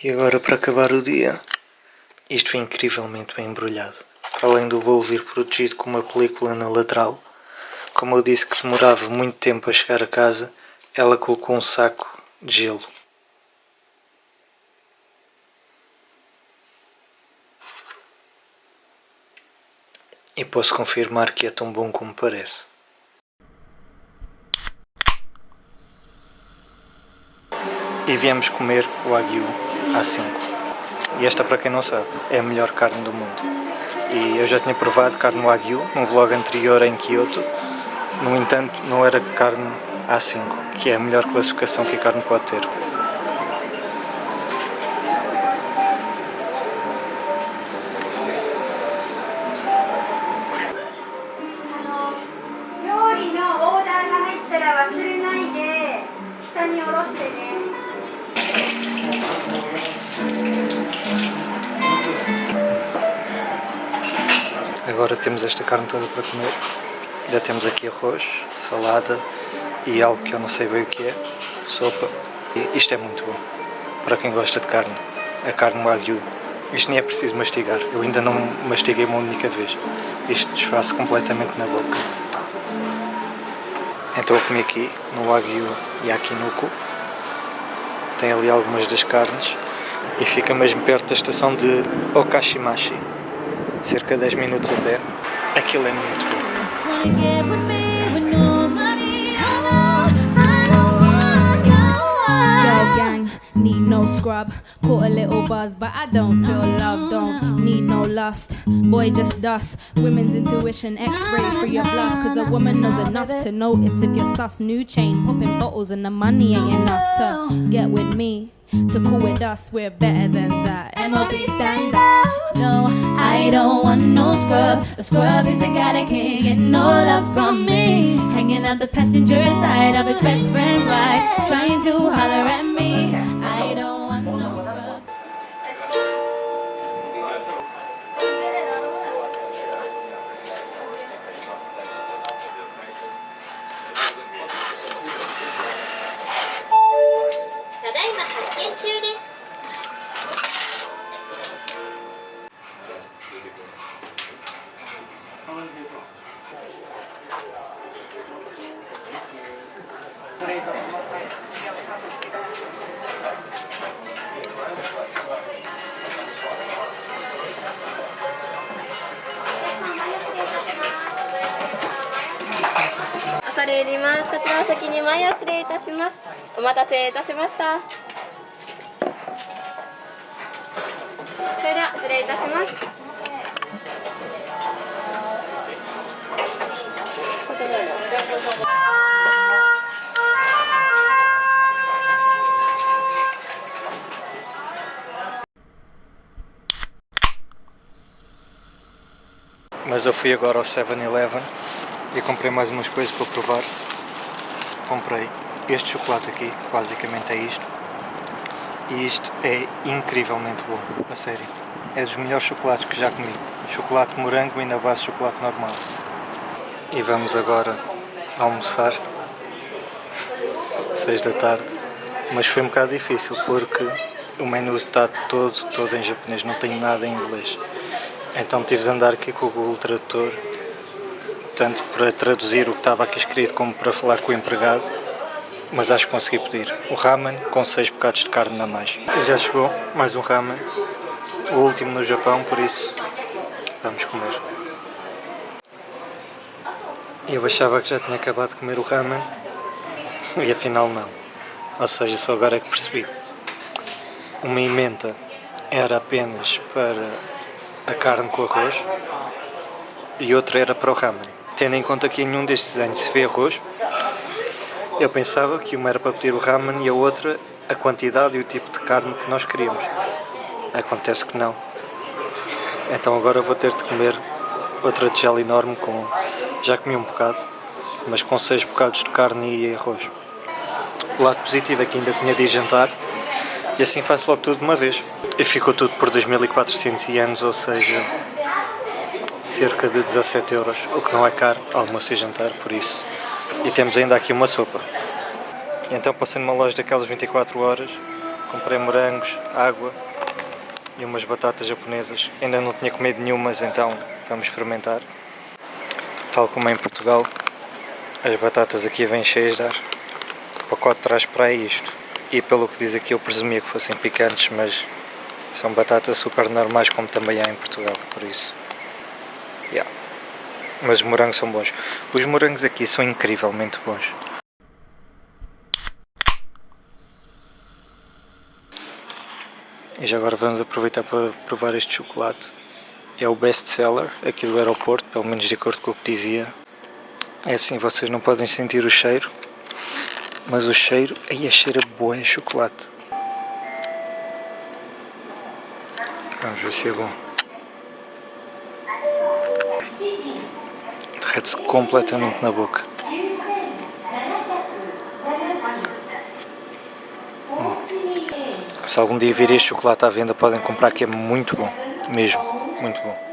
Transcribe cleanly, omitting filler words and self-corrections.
E agora, para acabar o dia, isto foi incrivelmente bem embrulhado. Para além do bolo vir protegido com uma película na lateral, como eu disse que demorava muito tempo a chegar a casa, ela colocou um saco de gelo. E posso confirmar que é tão bom como parece. E viemos comer o Wagyu A5. E esta, para quem não sabe, é a melhor carne do mundo. E eu já tinha provado carne Wagyu num vlog anterior em Kyoto. No entanto, não era carne A5, que é a melhor classificação que a carne pode ter. Agora temos esta carne toda para comer. Já temos aqui arroz, salada e algo que eu não sei bem o que é, sopa. E isto é muito bom, para quem gosta de carne, a carne Wagyu. Isto nem é preciso mastigar, eu ainda não mastiguei uma única vez. Isto desfaz completamente na boca. Então eu comi aqui no Wagyu Yakinuko. Tem ali algumas das carnes e fica mesmo perto da estação de Okashimachi. Cerca de 10 minutos a pé. Aquilo é muito bom. Need no scrub, caught a little buzz, but I don't feel love, don't need no lust. Boy, just dust. Women's intuition, X-ray for your bluff. Cause a woman knows enough to notice if you're sus. New chain, popping bottles and the money ain't enough to get with me. To cool with us, we're better than that. MOB stand up. No, I don't want no scrub. A scrub is a guy that can't get no love from me. Hanging out the passenger side of his best friend's wife, trying to holler at me. I don't want no scrub.こちらお先に前を失礼いたします。お待たせいたしました。それでは失礼いたします。Mas eu fui agora ao 7-Eleven e comprei mais umas coisas para provar. Comprei este chocolate aqui, que basicamente é isto. E isto é incrivelmente bom, a sério. É dos melhores chocolates que já comi. Chocolate morango e na base chocolate normal. E vamos agora almoçar. 6 da tarde. Mas foi um bocado difícil porque o menu está todo em japonês, não tem nada em inglês. Então tive de andar aqui com o Google Tradutor, tanto para traduzir o que estava aqui escrito como para falar com o empregado, mas acho que consegui pedir o ramen com 6 bocados de carne a mais. E já chegou mais um ramen, o último no Japão, por isso vamos comer. Eu achava que já tinha acabado de comer o ramen e afinal não, ou seja, só agora é que percebi. Uma emenda era apenas para a carne com arroz e outra era para o ramen. Tendo em conta que em nenhum destes desenhos se vê arroz, eu pensava que uma era para pedir o ramen e a outra a quantidade e o tipo de carne que nós queríamos. Acontece que não. Então agora vou ter de comer outra tigela enorme com... Já comi um bocado, mas com 6 bocados de carne e arroz. O lado positivo é que ainda tinha de ir jantar e assim faço logo tudo de uma vez. E ficou tudo por 2.400 ienes, ou seja, cerca de 17 euros, o que não é caro, almoço e jantar, por isso. E temos ainda aqui uma sopa. E então passei numa loja daquelas 24 horas, Comprei morangos, água e umas batatas japonesas. Ainda não tinha comido nenhumas, então vamos experimentar. Tal como em Portugal, as batatas aqui vêm cheias de ar. O pacote traz para aí isto. E pelo que diz aqui eu presumia que fossem picantes, mas são batatas super normais como também há em Portugal, por isso. Yeah. Mas os morangos são bons. Os morangos aqui são incrivelmente bons. E já agora vamos aproveitar para provar este chocolate. É o best seller aqui do aeroporto, pelo menos de acordo com o que dizia. É assim, vocês não podem sentir o cheiro, mas o cheiro, aí cheira bué a chocolate. Vamos ver se é bom. Derrete-se completamente na boca. Se algum dia vir este chocolate à venda, podem comprar, que é muito bom, mesmo, muito bom.